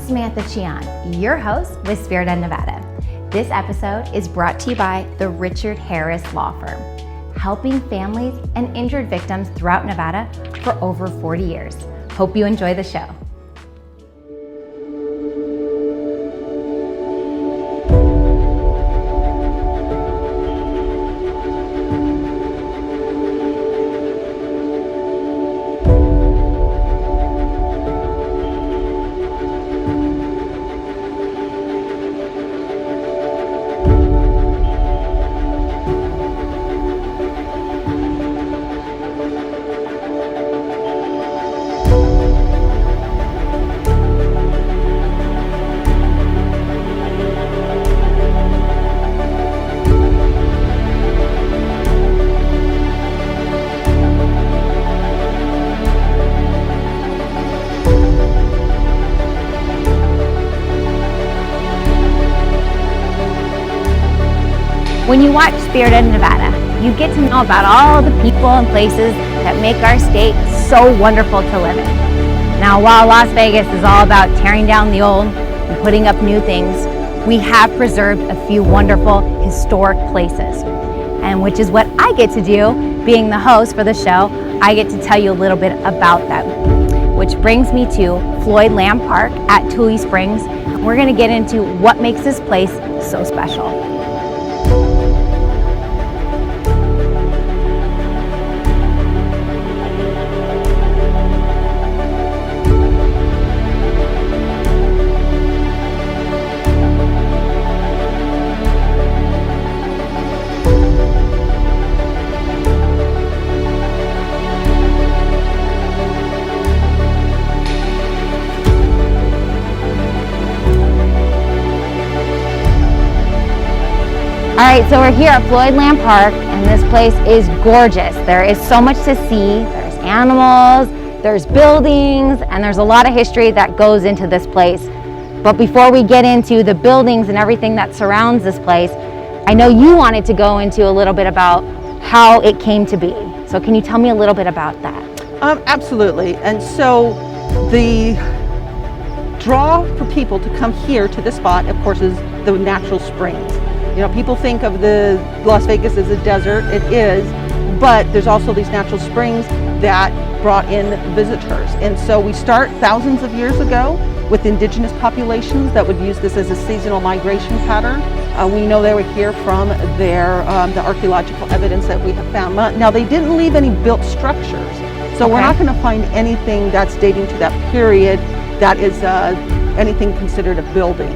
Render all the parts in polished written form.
Samantha Chian, your host with Spirit of Nevada. This episode is brought to you by the Richard Harris Law Firm, helping families and injured victims throughout Nevada for over 40 years. Hope you enjoy the show. When you watch Spirit of Nevada, you get to know about all the people and places that make our state so wonderful to live in. Now, while Las Vegas is all about tearing down the old and putting up new things, we have preserved a few wonderful historic places. And which is what I get to do, being the host for the show. I get to tell you a little bit about them. Which brings me to Floyd Lamb Park at Tule Springs. We're gonna get into what makes this place so special. All right, so we're here at Floyd Lamb Park, and this place is gorgeous. There is so much to see. There's animals, there's buildings, and there's a lot of history that goes into this place. But before we get into the buildings and everything that surrounds this place, I know you wanted to go into a little bit about how it came to be. So can you tell me a little bit about that? Absolutely. And so the draw for people to come here to this spot, of course, is the natural springs. You know, people think of the Las Vegas as a desert. It is, but there's also these natural springs that brought in visitors. And so we start thousands of years ago with indigenous populations that would use this as a seasonal migration pattern. We know they were here from the archaeological evidence that we have found. Now, they didn't leave any built structures, so we're not going to find anything that's dating to that period that is anything considered a building.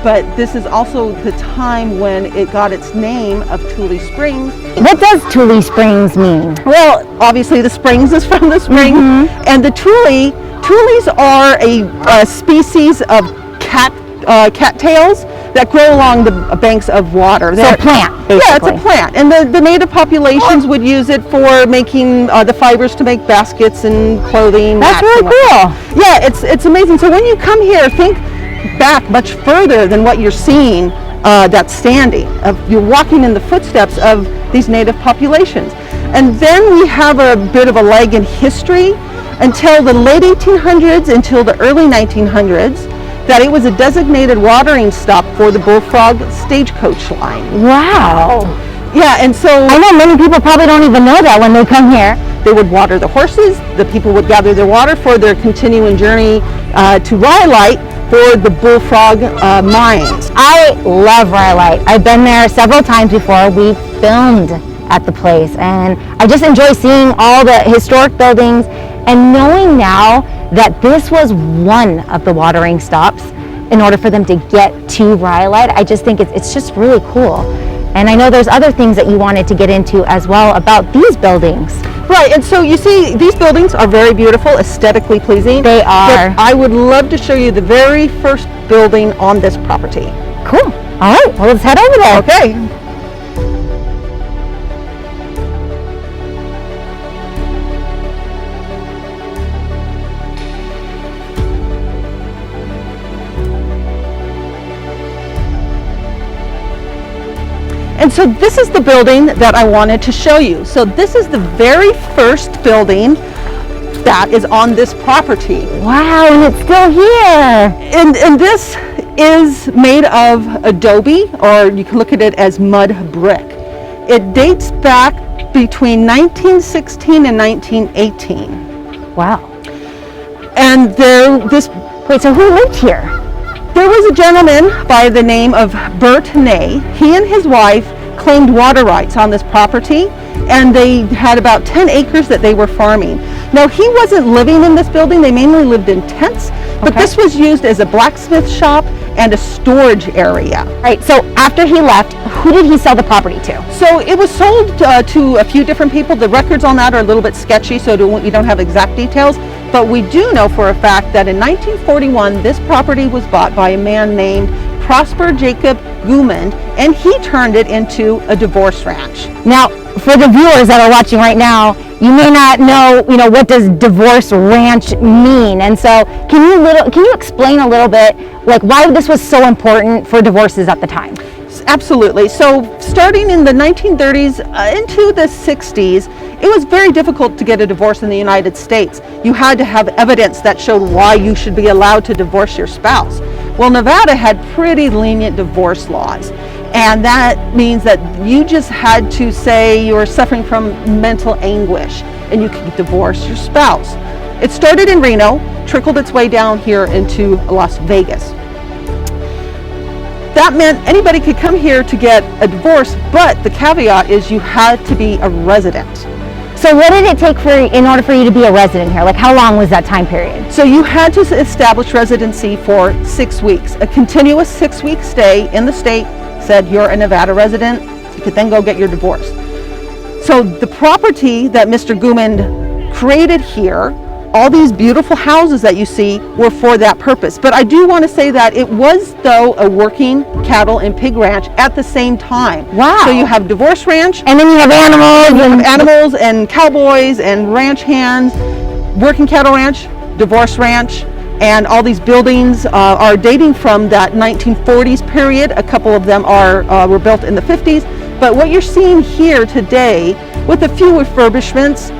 But this is also the time when it got its name of Tule Springs. What does Tule Springs mean? Well, obviously the springs is from the spring, and the tules are a species of cattails that grow along the banks of water. So a plant, basically. Yeah, it's a plant, and the native populations would use it for making the fibers to make baskets and clothing. That's really cool. Yeah, it's amazing. So when you come here, think back much further than what you're seeing that's standing. You're walking in the footsteps of these native populations. And then we have a bit of a lag in history until the late 1800s, until the early 1900s, that it was a designated watering stop for the Bullfrog stagecoach line. Wow. Yeah, and so I know many people probably don't even know that when they come here. They would water the horses, the people would gather their water for their continuing journey to Rhyolite for the Bullfrog mines. I love Rhyolite. I've been there several times before. We filmed at the place, and I just enjoy seeing all the historic buildings and knowing now that this was one of the watering stops in order for them to get to Rhyolite. I just think it's just really cool. And I know there's other things that you wanted to get into as well about these buildings. Right, and so you see these buildings are very beautiful, aesthetically pleasing. They are. But I would love to show you the very first building on this property. Cool. All right, well, let's head over there. Okay. And so this is the building that I wanted to show you. So this is the very first building that is on this property. Wow, and it's still here. And this is made of adobe, or you can look at it as mud brick. It dates back between 1916 and 1918. Wow. And Wait, so who lived here? there was a gentleman by the name of Bert Ney. He and his wife claimed water rights on this property, and they had about 10 acres that they were farming. Now, he wasn't living in this building. They mainly lived in tents, but this was used as a blacksmith shop and a storage area. Right, so after he left, who did he sell the property to? So it was sold to a few different people. The records on that are a little bit sketchy, so you don't have exact details. But we do know for a fact that in 1941, this property was bought by a man named Prosper Jacob Gumand, and he turned it into a divorce ranch. Now, for the viewers that are watching right now, you may not know, what does divorce ranch mean? And so, can you explain a little bit, like, why this was so important for divorces at the time? Absolutely. So starting in the 1930s into the 60s, it was very difficult to get a divorce in the United States. You had to have evidence that showed why you should be allowed to divorce your spouse. Well, Nevada had pretty lenient divorce laws, and that means that you just had to say you were suffering from mental anguish and you could divorce your spouse. It started in Reno, trickled its way down here into Las Vegas. That meant anybody could come here to get a divorce, but the caveat is you had to be a resident. So what did it take in order for you to be a resident here? Like, how long was that time period? So you had to establish residency for 6 weeks. A continuous 6-week stay in the state said you're a Nevada resident. You could then go get your divorce. So the property that Mr. Gumand created here, all these beautiful houses that you see, were for that purpose. But I do want to say that it was, though, a working cattle and pig ranch at the same time. Wow. So you have divorce ranch, And then you have animals. And cowboys and ranch hands, working cattle ranch, divorce ranch, and all these buildings are dating from that 1940s period. A couple of them were built in the 50s. But what you're seeing here today, with a few refurbishments,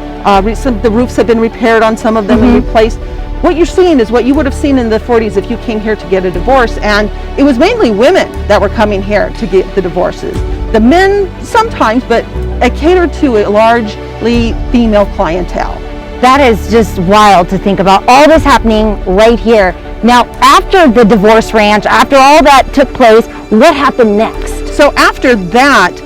some of the roofs have been repaired on some of them and replaced. What you're seeing is what you would have seen in the 40s if you came here to get a divorce, and it was mainly women that were coming here to get the divorces. The men sometimes, but it catered to a largely female clientele. That is just wild to think about, all this happening right here. Now, after the divorce ranch, after all that took place, what happened next? So after that,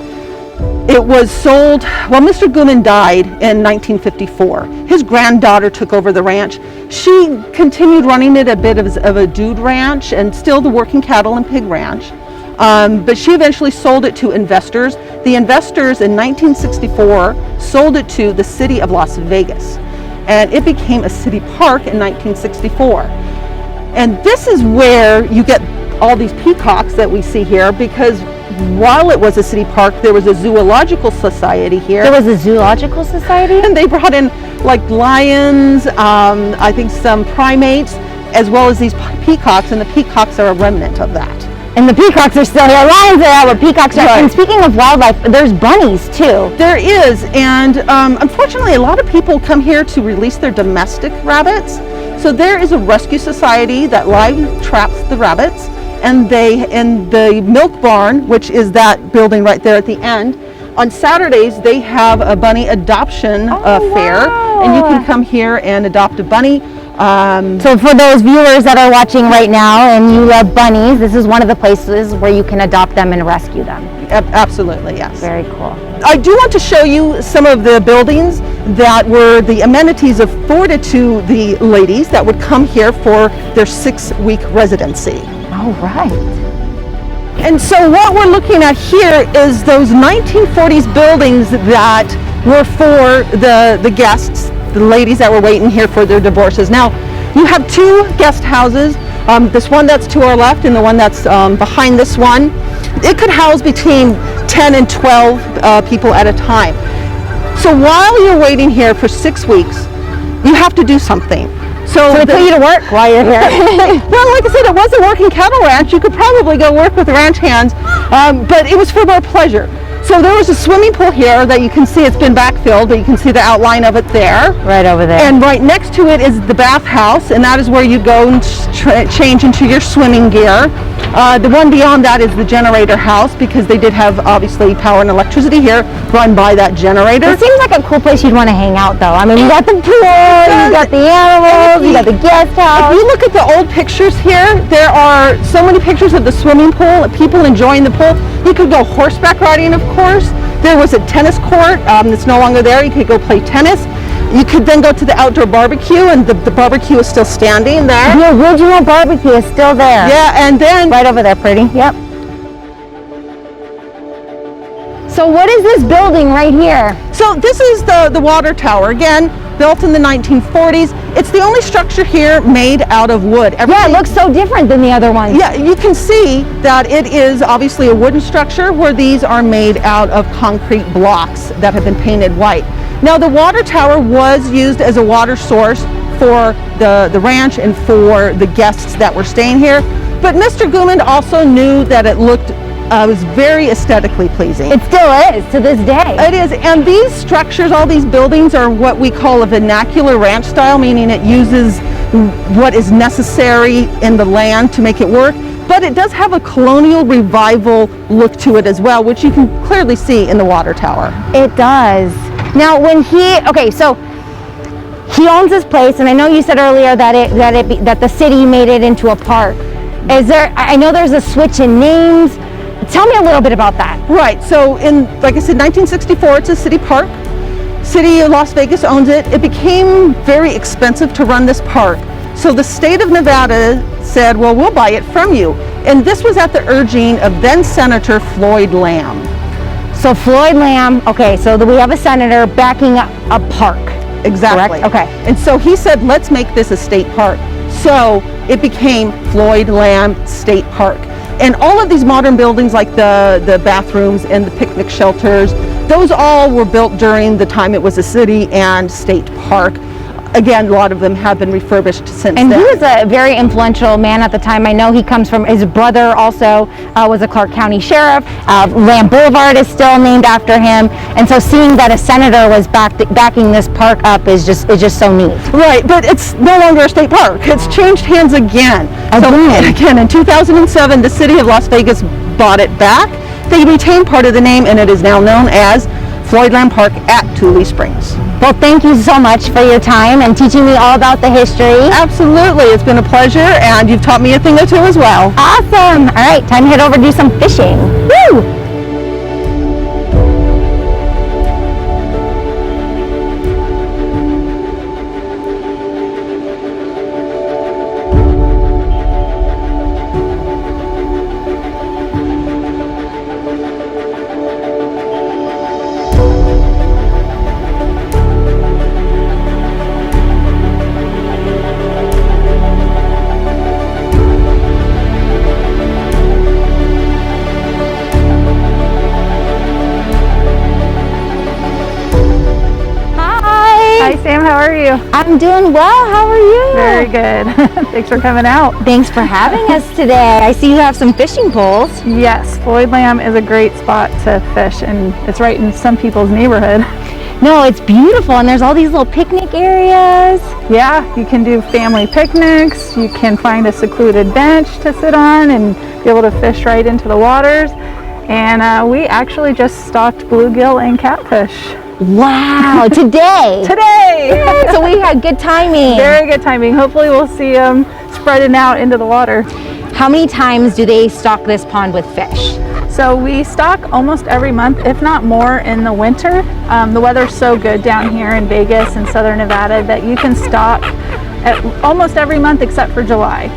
it was sold. Well, Mr. Gumand died in 1954. His granddaughter took over the ranch. She continued running it a bit of a dude ranch and still the working cattle and pig ranch. But she eventually sold it to investors. The investors in 1964 sold it to the city of Las Vegas, and it became a city park in 1964. And this is where you get all these peacocks that we see here, because while it was a city park, there was a zoological society here. There was a zoological society? And they brought in like lions, I think some primates, as well as these peacocks, and the peacocks are a remnant of that. And the peacocks are still here. Lions are out, but peacocks are. Right. And speaking of wildlife, there's bunnies too. There is, and unfortunately a lot of people come here to release their domestic rabbits. So there is a rescue society that live traps the rabbits, and they, in the milk barn, which is that building right there at the end, on Saturdays they have a bunny adoption fair, and you can come here and adopt a bunny. So for those viewers that are watching right now and you love bunnies, this is one of the places where you can adopt them and rescue them. Absolutely, yes. Very cool. I do want to show you some of the buildings that were the amenities afforded to the ladies that would come here for their 6-week residency. All right. And so what we're looking at here is those 1940s buildings that were for the guests, the ladies that were waiting here for their divorces. Now, you have 2 guest houses, this one that's to our left and the one that's behind this one. It could house between 10 and 12 people at a time. So while you're waiting here for 6 weeks, you have to do something. So they put you to work while you're here. Well, like I said, it was a working cattle ranch. You could probably go work with ranch hands, but it was for more pleasure. So there was a swimming pool here that you can see it's been backfilled, but you can see the outline of it there. Right over there. And right next to it is the bathhouse, and that is where you go and change into your swimming gear. The one beyond that is the generator house, because they did have obviously power and electricity here run by that generator. It seems like a cool place you'd want to hang out, though. I mean, you got the pool, you got the animals, you got the guest house. If you look at the old pictures here, there are so many pictures of the swimming pool, people enjoying the pool. You could go horseback riding, of course. There was a tennis court that's no longer there. You could go play tennis. You could then go to the outdoor barbecue, and the barbecue is still standing there. The original barbecue is still there. Yeah, and then right over there, pretty. Yep. So what is this building right here? So this is the water tower, again, built in the 1940s. It's the only structure here made out of wood. Yeah, it looks so different than the other ones. Yeah, you can see that it is obviously a wooden structure, where these are made out of concrete blocks that have been painted white. Now, the water tower was used as a water source for the ranch and for the guests that were staying here. But Mr. Goomand also knew that it looked was very aesthetically pleasing. It still is to this day. It is, and these structures, all these buildings, are what we call a vernacular ranch style, meaning it uses what is necessary in the land to make it work. But it does have a colonial revival look to it as well, which you can clearly see in the water tower. It does. Now, when so he owns this place, and I know you said earlier that the city made it into a park. I know there's a switch in names. Tell me a little bit about that. Right, so in, like I said, 1964, it's a city park. City of Las Vegas owns it. It became very expensive to run this park. So the state of Nevada said, well, we'll buy it from you. And this was at the urging of then Senator Floyd Lamb. So Floyd Lamb, okay, so we have a senator backing up a park. Exactly. Correct? Okay. And so he said, let's make this a state park. So it became Floyd Lamb State Park. And all of these modern buildings, like the bathrooms and the picnic shelters, those all were built during the time it was a city and state park. Again, a lot of them have been refurbished since then. And he was a very influential man at the time. I know he comes from, his brother also was a Clark County sheriff. Lamb Boulevard is still named after him. And so seeing that a senator was backing this park up is just so neat. Right, but it's no longer a state park. It's changed hands again. So again, in 2007, the city of Las Vegas bought it back. They retained part of the name, and it is now known as Floyd Lamb Park at Tule Springs. Well, thank you so much for your time and teaching me all about the history. Absolutely, it's been a pleasure, and you've taught me a thing or two as well. Awesome. All right, time to head over and do some fishing. Woo! Sam, how are you? I'm doing well. How are you? Very good. Thanks for coming out. Thanks for having us today. I see you have some fishing poles. Yes, Floyd Lamb is a great spot to fish, and it's right in some people's neighborhood. No, it's beautiful, and there's all these little picnic areas. Yeah, you can do family picnics. You can find a secluded bench to sit on and be able to fish right into the waters. And we actually just stocked bluegill and catfish. Wow, today! Today! Yay, so we had good timing. Very good timing. Hopefully we'll see them spreading out into the water. How many times do they stock this pond with fish? So we stock almost every month, if not more, in the winter. The weather's so good down here in Vegas and Southern Nevada that you can stock at almost every month except for July.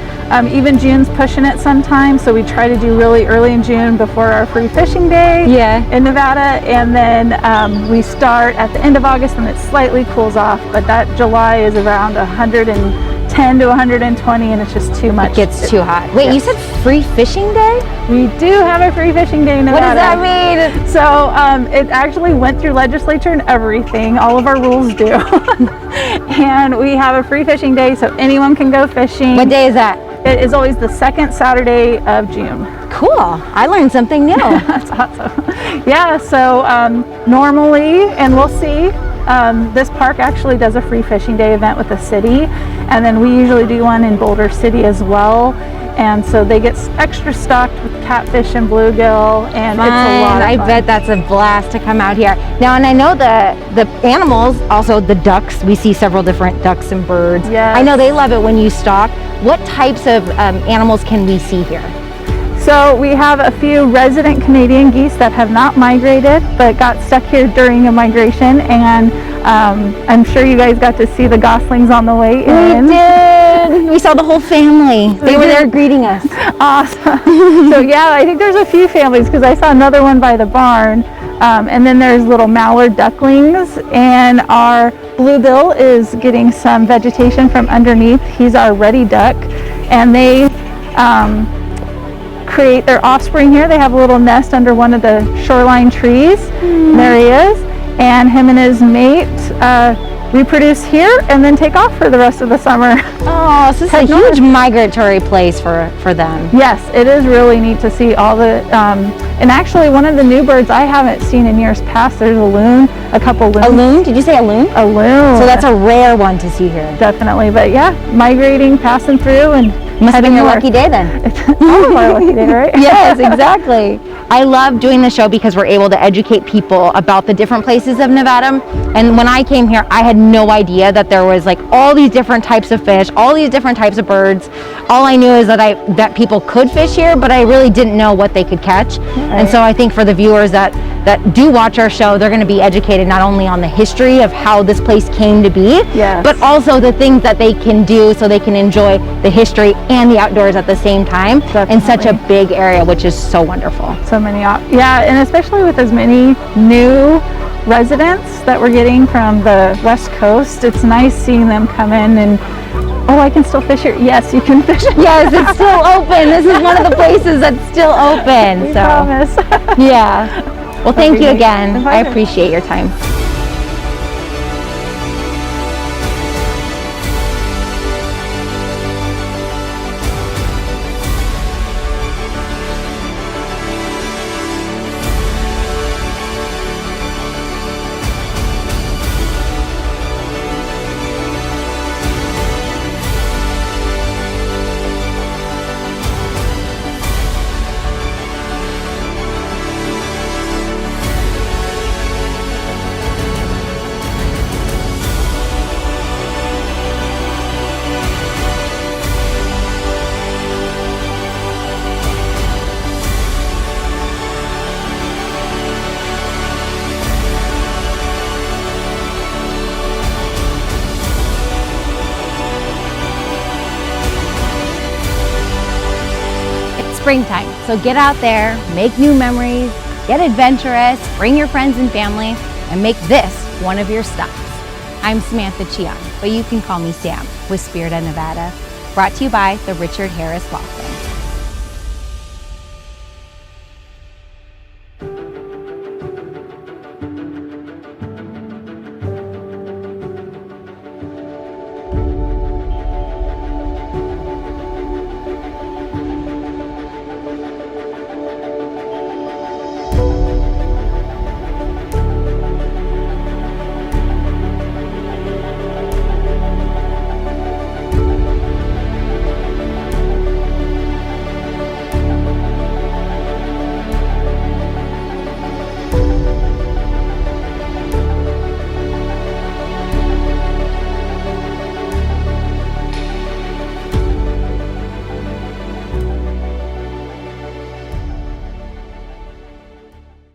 Even June's pushing it sometimes, so we try to do really early in June before our free fishing day in Nevada, and then we start at the end of August and it slightly cools off, but that July is around 110 to 120 and it's just too much. It gets too hot. Wait, you said free fishing day? We do have a free fishing day in Nevada. What does that mean? So it actually went through legislature and everything. All of our rules do. And we have a free fishing day, so anyone can go fishing. What day is that? It is always the second Saturday of June. Cool. I learned something new. That's awesome. Yeah, so normally, and we'll see, this park actually does a free fishing day event with the city, and then we usually do one in Boulder City as well. And so they get extra stocked with catfish and bluegill, and it's a lot of I fun. bet that's a blast to come out here. Now, and I know the animals, also the ducks, we see several different ducks and birds. Yes. I know they love it when you stalk. What types of animals can we see here? So we have a few resident Canadian geese that have not migrated but got stuck here during a migration, and I'm sure you guys got to see the goslings on the way in. We did. We saw the whole family. They were there greeting us. Awesome. So yeah, I think there's a few families because I saw another one by the barn, and then there's little mallard ducklings, and our bluebill is getting some vegetation from underneath. He's our ruddy duck, and they create their offspring here. They have a little nest under one of the shoreline trees. There he is, and him and his mate reproduce here and then take off for the rest of the summer. Oh, so this is a huge migratory place for them. Yes, it is really neat to see all the, and actually one of the new birds I haven't seen in years past, there's a loon, a couple loons. A loon? Did you say a loon? A loon. So that's a rare one to see here. Definitely, but yeah, migrating, passing through, and Must have been your north. lucky day then. All of our lucky day, right? Yes, exactly. I love doing the show because we're able to educate people about the different places of Nevada. And when I came here, I had no idea that there was like all these different types of fish, all these different types of birds. All I knew is that people could fish here, but I really didn't know what they could catch. Right. And so I think for the viewers that do watch our show, they're going to be educated not only on the history of how this place came to be, yes, but also the things that they can do so they can enjoy the history and the outdoors at the same time. Definitely. In such a big area, which is so wonderful. So many, yeah, and especially with as many new residents that we're getting from the West Coast, it's nice seeing them come in and, oh, I can still fish here. Yes, you can fish. Yes, it's still open. This is one of the places that's still open. We so promise. Yeah. Well, thank you again. I appreciate your time. Springtime, so get out there, make new memories, get adventurous, bring your friends and family, and make this one of your stops. I'm Samantha Chion, but you can call me Sam with Spirit of Nevada, brought to you by the Richard Harris Law Firm.